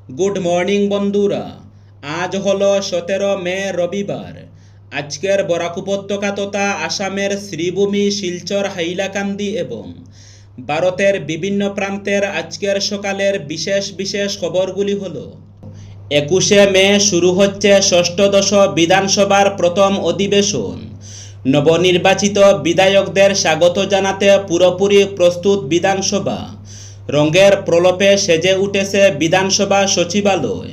Good morning বন্ধুরা। আজ হলো 17 মে রবিবার। আজকের বরাক উপত্যকা তথা আসামের শ্রীভূমি, শিলচর, হাইলাকান্দি এবং ভারতের বিভিন্ন প্রান্তের আজকের সকালের বিশেষ বিশেষ খবরগুলি হলো: 21 মে শুরু হচ্ছে ষষ্ঠদশ বিধানসভার প্রথম অধিবেশন। নবনির্বাচিত বিধায়কদের স্বাগত জানাতে পুরোপুরি প্রস্তুত বিধানসভা। রঙের প্রলোভে সেজে উঠেছে বিধানসভা সচিবালয়।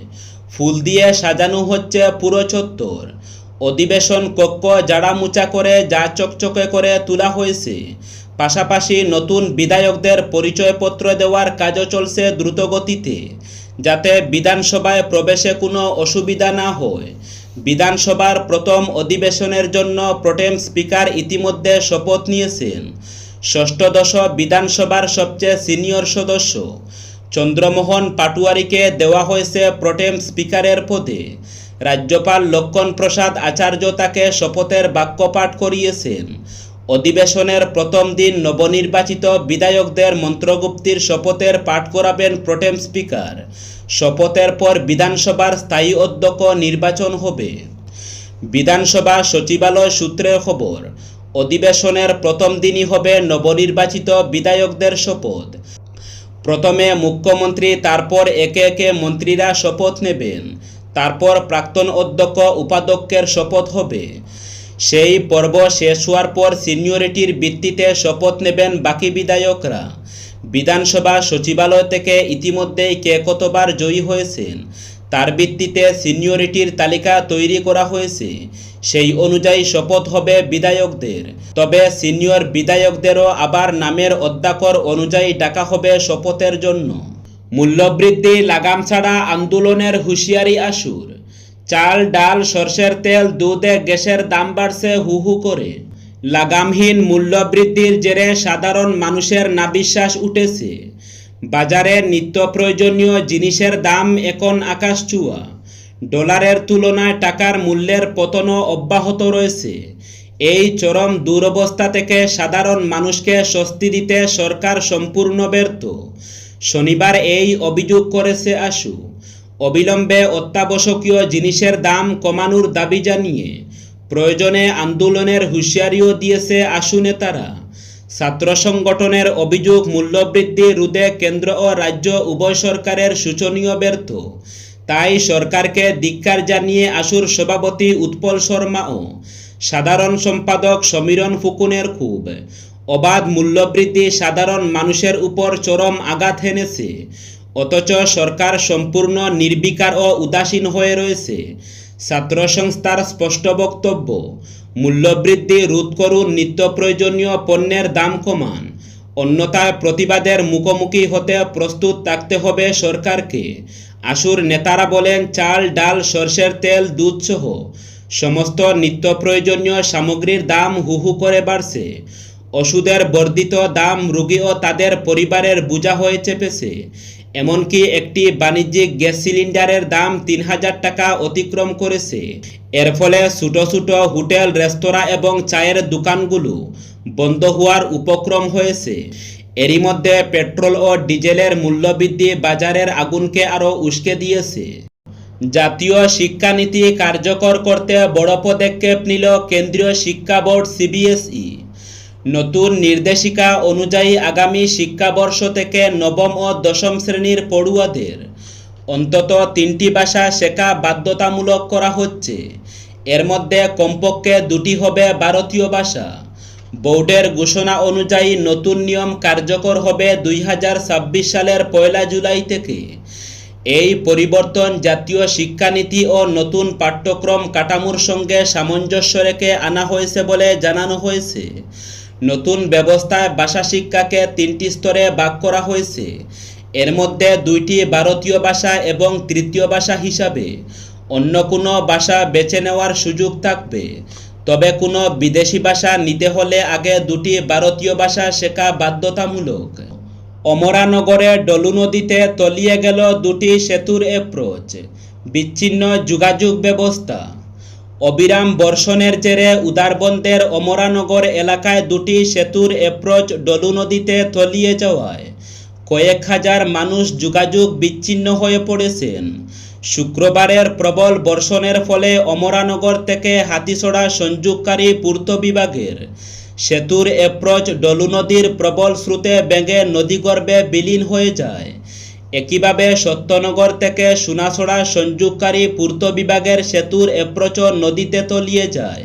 ফুল দিয়ে সাজানো হচ্ছে পুরো চত্বর। অধিবেশন কক্ষ জাড়ামোচা করে যা চকচকে করে তোলা হয়েছে। পাশাপাশি নতুন বিধায়কদের পরিচয়পত্র দেওয়ার কাজও চলছে দ্রুতগতিতে, যাতে বিধানসভায় প্রবেশে কোনো অসুবিধা না হয়। বিধানসভার প্রথম অধিবেশনের জন্য প্রোটেম স্পিকার ইতিমধ্যে শপথ নিয়েছেন। ষষ্ঠদশ বিধানসভার সবচেয়ে সিনিয়র সদস্য চন্দ্রমোহন পাটোয়ারিকে দেওয়া হয়েছে প্রোটেম স্পিকারের পদে। রাজ্যপাল লক্ষণ প্রসাদ আচার্য তাকে শপথের বাক্যপাঠ করিয়েছেন। অধিবেশনের প্রথম দিন নবনির্বাচিত বিধায়কদের মন্ত্রগুপ্তির শপথের পাঠ করাবেন প্রোটেম স্পিকার। শপথের পর বিধানসভার স্থায়ী অধ্যক্ষ নির্বাচন হবে। বিধানসভা সচিবালয় সূত্রের খবর, অধিবেশনের প্রথম দিনই হবে নবনির্বাচিত বিধায়কদের শপথ। প্রথমে মুখ্যমন্ত্রী, তারপর একে একে মন্ত্রীরা শপথ নেবেন। তারপর প্রাক্তন অধ্যক্ষ, উপাধ্যক্ষের শপথ হবে। সেই পর্ব শেষ হওয়ার পর সিনিয়রিটির ভিত্তিতে শপথ নেবেন বাকি বিধায়করা। বিধানসভা সচিবালয় থেকে ইতিমধ্যেই কে কতবার জয়ী হয়েছেন তার ভিত্তিতে সিনিয়রিটির তালিকা তৈরি করা হয়েছে। সেই অনুযায়ী শপথ হবে বিধায়কদের। তবে সিনিয়র বিধায়কদেরও আবার নামের অধ্যাক্ষর অনুযায়ী ডাকা হবে শপথের জন্য। মূল্যবৃদ্ধি লাগাম ছাড়া আন্দোলনের হুঁশিয়ারি আশুর। চাল, ডাল, সরষের তেল, দুধে গ্যাসের দাম বাড়ছে হু হু করে। লাগামহীন মূল্যবৃদ্ধির জেরে সাধারণ মানুষের নাভিশ্বাস উঠেছে। বাজারে নিত্য প্রয়োজনীয় জিনিসের দাম এখন আকাশছোঁয়া। ডলারের তুলনায় টাকার মূল্যের পতনও অব্যাহত রয়েছে। এই চরম দুরবস্থা থেকে সাধারণ মানুষকে স্বস্তি দিতে সরকার সম্পূর্ণ ব্যর্থ। শনিবার এই অভিযোগ করেছে আশু। অবিলম্বে অত্যাবশ্যকীয় জিনিসের দাম কমানোর দাবি জানিয়ে প্রয়োজনে আন্দোলনের হুঁশিয়ারিও দিয়েছে আশু নেতারা। ছাত্র সংগঠনের অভিযোগ, মূল্যবৃদ্ধি রোধে কেন্দ্র ও রাজ্য উভয় সরকারের শোচনীয় ব্যর্থ। তাই সরকারকে ধিক্কার জানিয়ে আশুর সভাপতি উৎপল শর্মা ও সাধারণ সম্পাদক সমীরণ ফুকনের ক্ষোভ। অবাধ মূল্যবৃদ্ধি সাধারণ মানুষের উপর চরম আঘাত হেনেছে, অথচ সরকার সম্পূর্ণ নির্বিকার ও উদাসীন হয়ে রয়েছে। ছাত্র সংস্থার স্পষ্ট বক্তব্য, মূল্যবৃদ্ধি রোধ করুন, নিত্য প্রয়োজনীয় পণ্যের দাম কমান, অন্যথায় প্রতিবাদের মুখোমুখি হতে প্রস্তুত থাকতে হবে সরকারকে। আশুর নেতারা বলেন, চাল, ডাল, সরষের তেল, দুধ সহ সমস্ত নিত্য প্রয়োজনীয় সামগ্রীর দাম হু হু করে বাড়ছে। ওষুধের বর্ধিত দাম রোগী ও তাদের পরিবারের বোঝা হয়ে চেপেছে। এমনকি একটি বাণিজ্যিক গ্যাস সিলিন্ডারের দাম 3000 টাকা অতিক্রম করেছে। এর ফলে ছোট ছোট হোটেল, রেস্তোরাঁ এবং চায়ের দোকানগুলো বন্ধ হওয়ার উপক্রম হয়েছে। এরই মধ্যে পেট্রোল ও ডিজেলের মূল্যবৃদ্ধি বাজারের আগুনকে আরও উস্কে দিয়েছে। জাতীয় শিক্ষানীতি কার্যকর করতে বড় পদক্ষেপ নিল কেন্দ্রীয় শিক্ষা বোর্ড সিবিএসই। নতুন নির্দেশিকা অনুযায়ী আগামী শিক্ষাবর্ষ থেকে নবম ও দশম শ্রেণীর পড়ুয়াদের অন্তত 3টি ভাষা শেখা বাধ্যতামূলক করা হচ্ছে। এর মধ্যে কমপক্ষে 2টি হবে ভারতীয় ভাষা। বোর্ডের ঘোষণা অনুযায়ী নতুন নিয়ম কার্যকর হবে 2026 সালের 1 জুলাই থেকে। এই পরিবর্তন জাতীয় শিক্ষানীতি ও নতুন পাঠ্যক্রম কাঠামোর সঙ্গে সামঞ্জস্য রেখে আনা হয়েছে বলে জানানো হয়েছে। নতুন ব্যবস্থায় ভাষা শিক্ষাকে 3টি স্তরে ভাগ করা হয়েছে। এর মধ্যে 2টি ভারতীয় ভাষা এবং তৃতীয় ভাষা হিসাবে অন্য কোনো ভাষা বেছে নেওয়ার সুযোগ থাকবে। তবে কোনো বিদেশি ভাষা নিতে হলে আগে 2টি ভারতীয় ভাষা শেখা বাধ্যতামূলক। অমরানগরে ডলু নদীতে তলিয়ে গেল 2টি সেতুর অ্যাপ্রোচ। বিচ্ছিন্ন যোগাযোগ ব্যবস্থা। অবিরাম বর্ষণের জেরে উদারবন্দের অমরানগর এলাকায় 2টি সেতুর অ্যাপ্রোচ ডলু নদীতে তলিয়ে যাওয়ায় কয়েক হাজার মানুষ যোগাযোগ বিচ্ছিন্ন হয়ে পড়েছেন। শুক্রবারের প্রবল বর্ষণের ফলে অমরানগর থেকে হাতিছড়া সংযোগকারী পূর্ত বিভাগের সেতুর অ্যাপ্রোচ ডলু নদীর প্রবল স্রোতে ভেঙে নদীগর্ভে বিলীন হয়ে যায়। একইভাবে সত্যনগর থেকে সোনাছড়া সংযোগকারী পূর্ত বিভাগের সেতুর অ্যাপ্রোচও নদীতে তলিয়ে যায়।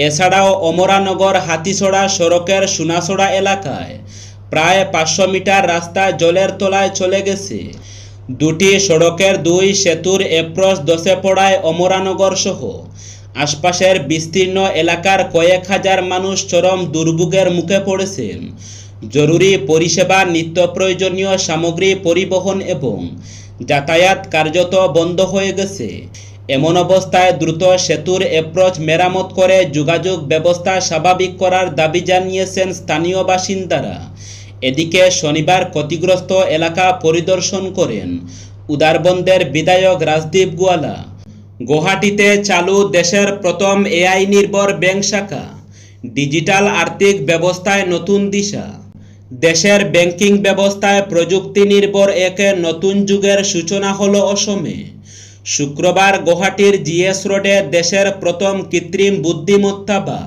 এছাড়াও অমরানগর হাতিছড়া সড়কের সোনাছড়া এলাকায় প্রায় 500 মিটার রাস্তা জলের তলায় চলে গেছে। দুটি সড়কের দুই সেতুর অ্যাপ্রোচ ধসে পড়ায় অমরানগর সহ আশপাশের বিস্তীর্ণ এলাকার কয়েক হাজার মানুষ চরম দুর্ভোগের মুখে পড়েছেন। জরুরি পরিষেবা, নিত্য প্রয়োজনীয় সামগ্রী পরিবহন এবং যাতায়াত কার্যত বন্ধ হয়ে গেছে। এমন অবস্থায় দ্রুত সেতুর অ্যাপ্রোচ মেরামত করে যোগাযোগ ব্যবস্থা স্বাভাবিক করার দাবি জানিয়েছেন স্থানীয় বাসিন্দারা। এদিকে শনিবার ক্ষতিগ্রস্ত এলাকা পরিদর্শন করেন উদারবন্দের বিধায়ক রাজদীপ গোয়ালা। গুয়াহাটিতে চালু দেশের প্রথম এআই নির্ভর ব্যাংক শাখা, ডিজিটাল আর্থিক ব্যবস্থায় নতুন দিশা। দেশের ব্যাংকিং ব্যবস্থায় প্রযুক্তি নির্ভর এক নতুন যুগের সূচনা হলো অসমে। শুক্রবার গুয়াহাটির জিএস রোডে দেশের প্রথম কৃত্রিম বুদ্ধিমত্তা বা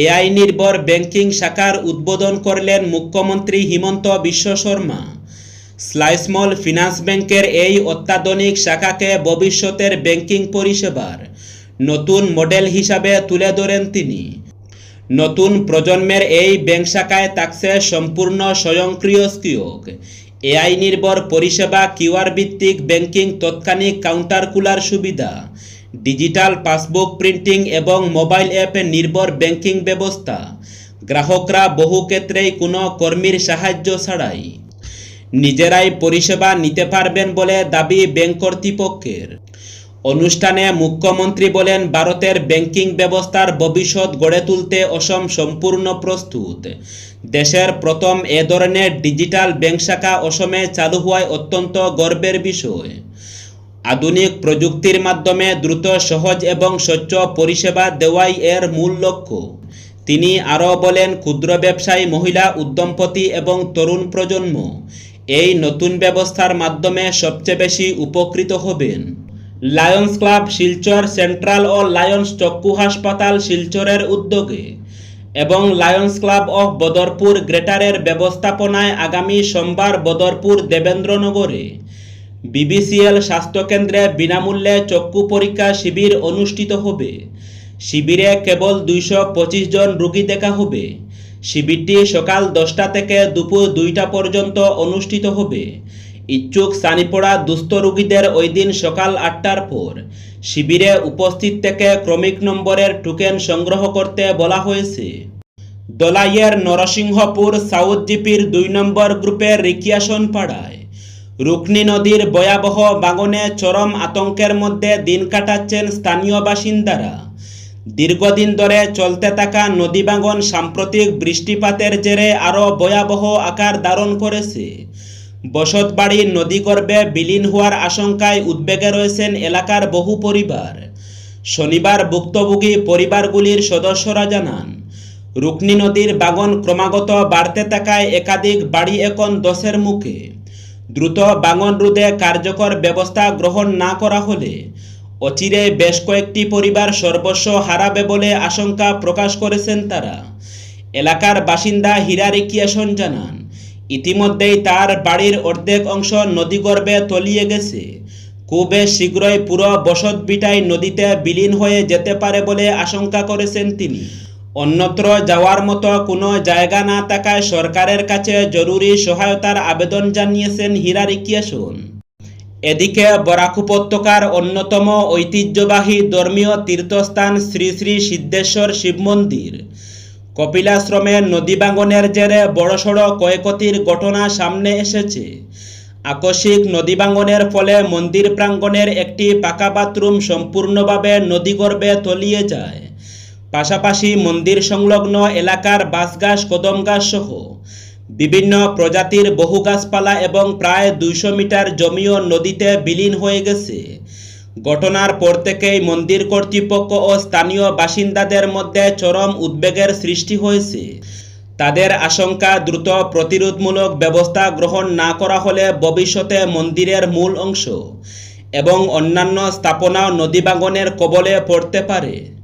এআই নির্ভর ব্যাংকিং শাখার উদ্বোধন করলেন মুখ্যমন্ত্রী হিমন্ত বিশ্ব শর্মা। স্মল ফিন্যান্স ব্যাংকের এই অত্যাধুনিক শাখাকে ভবিষ্যতের ব্যাংকিং পরিষেবার নতুন মডেল হিসাবে তুলে ধরেন তিনি। নতুন প্রজন্মের এই ব্যাংক শাখায় থাকছে সম্পূর্ণ স্বয়ংক্রিয় এআই নির্ভর পরিষেবা, কিউআর ভিত্তিক ব্যাংকিং, তাৎক্ষণিক কাউন্টার খোলার সুবিধা, ডিজিটাল পাসবুক প্রিন্টিং এবং মোবাইল অ্যাপ নির্ভর ব্যাংকিং ব্যবস্থা। গ্রাহকরা বহু ক্ষেত্রেই কোনো কর্মীর সাহায্য ছাড়াই নিজেরাই পরিষেবা নিতে পারবেন বলে দাবি ব্যাংক কর্তৃপক্ষের। অনুষ্ঠানে মুখ্যমন্ত্রী বলেন, ভারতের ব্যাংকিং ব্যবস্থার ভবিষ্যৎ গড়ে তুলতে অসম সম্পূর্ণ প্রস্তুত। দেশের প্রথম এ ধরনের ডিজিটাল ব্যাংক শাখা অসমে চালু হওয়ায় অত্যন্ত গর্বের বিষয়। আধুনিক প্রযুক্তির মাধ্যমে দ্রুত, সহজ এবং স্বচ্ছ পরিষেবা দেওয়াই এর মূল লক্ষ্য। তিনি আরও বলেন, ক্ষুদ্র ব্যবসায়ী, মহিলা উদ্যমপতি এবং তরুণ প্রজন্ম এই নতুন ব্যবস্থার মাধ্যমে সবচেয়ে বেশি উপকৃত হবেন। লায়ন্স ক্লাব শিলচর সেন্ট্রাল ও লায়ন্স চক্ষু হাসপাতাল শিলচরের উদ্যোগে এবং লায়ন্স ক্লাব অফ বদরপুর গ্রেটারের ব্যবস্থাপনায় আগামী সোমবার বদরপুর দেবেন্দ্রনগরে বিবিসিএল স্বাস্থ্যকেন্দ্রে বিনামূল্যে চক্ষু পরীক্ষা শিবির অনুষ্ঠিত হবে। শিবিরে কেবল 225 জন রোগী দেখা হবে। শিবিরটি সকাল 10টা থেকে দুপুর 2টা পর্যন্ত অনুষ্ঠিত হবে। ইচ্ছুক সানিপড়া দুস্থ রোগীদের ওই দিন সকাল 8টার পর শিবিরে উপস্থিত থেকে ক্রমিক নম্বরের টোকেন সংগ্রহ করতে বলা হয়েছে। দলাইয়ের নরসিংহপুর সাউথ জিপির 2 নম্বর গ্রুপের রিকিয়াসন পাড়ায় রুকনি নদীর ভয়াবহ ভাঙনে চরম আতঙ্কের মধ্যে দিন কাটাচ্ছেন স্থানীয় বাসিন্দারা। দীর্ঘদিন ধরে চলতে থাকা নদী ভাঙন সাম্প্রতিক বৃষ্টিপাতের জেরে আরও ভয়াবহ আকার ধারণ করেছে। বসতবাড়ি নদীগর্ভে বিলীন হওয়ার আশঙ্কায় উদ্বেগে রয়েছেন এলাকার বহু পরিবার। শনিবার ভুক্তভোগী পরিবারগুলির সদস্যরা জানান, রুকনি নদীর ভাঙন ক্রমাগত বাড়তে থাকায় একাধিক বাড়ি এখন ধসের মুখে। দ্রুত ভাঙন রোধে কার্যকর ব্যবস্থা গ্রহণ না করা হলে অচিরে বেশ কয়েকটি পরিবার সর্বস্ব হারাবে বলে আশঙ্কা প্রকাশ করেছেন তারা। এলাকার বাসিন্দা হীরা রিকিয়াসন জানান, ইতিমধ্যেই তার বাড়ির অর্ধেক অংশ নদীগর্ভে তলিয়ে গেছে। খুব শীঘ্রই পুরো বসতভিটাই নদীতে বিলীন হয়ে যেতে পারে বলে আশঙ্কা করেছেন তিনি। অন্যত্র যাওয়ার মতো কোনো জায়গা না থাকায় সরকারের কাছে জরুরি সহায়তার আবেদন জানিয়েছেন হীরা রিকিয়াসন। এদিকে বরাক উপত্যকার অন্যতম ঐতিহ্যবাহী ধর্মীয় তীর্থস্থান শ্রী শ্রী সিদ্ধেশ্বর শিব মন্দির কপিলাশ্রমে নদী ভাঙনের জেরে বড়সড় ক্ষয়ক্ষতির ঘটনা সামনে এসেছে। আকস্মিক নদী ভাঙনের ফলে মন্দির প্রাঙ্গণের একটি পাকা বাথরুম সম্পূর্ণভাবে নদীগর্ভে তলিয়ে যায়। পাশাপাশি মন্দির সংলগ্ন এলাকার বাঁশগাছ, কদম গাছ সহ বিভিন্ন প্রজাতির বহু গাছপালা এবং প্রায় 200 মিটার জমিও নদীতে বিলীন হয়ে গেছে। ঘটনার পর থেকেই মন্দির কর্তৃপক্ষ ও স্থানীয় বাসিন্দাদের মধ্যে চরম উদ্বেগের সৃষ্টি হয়েছে। তাদের আশঙ্কা দ্রুত প্রতিরোধমূলক ব্যবস্থা গ্রহণ না করা হলে ভবিষ্যতে মন্দিরের মূল অংশ এবং অন্যান্য স্থাপনা নদীভাঙনের কবলে পড়তে পারে।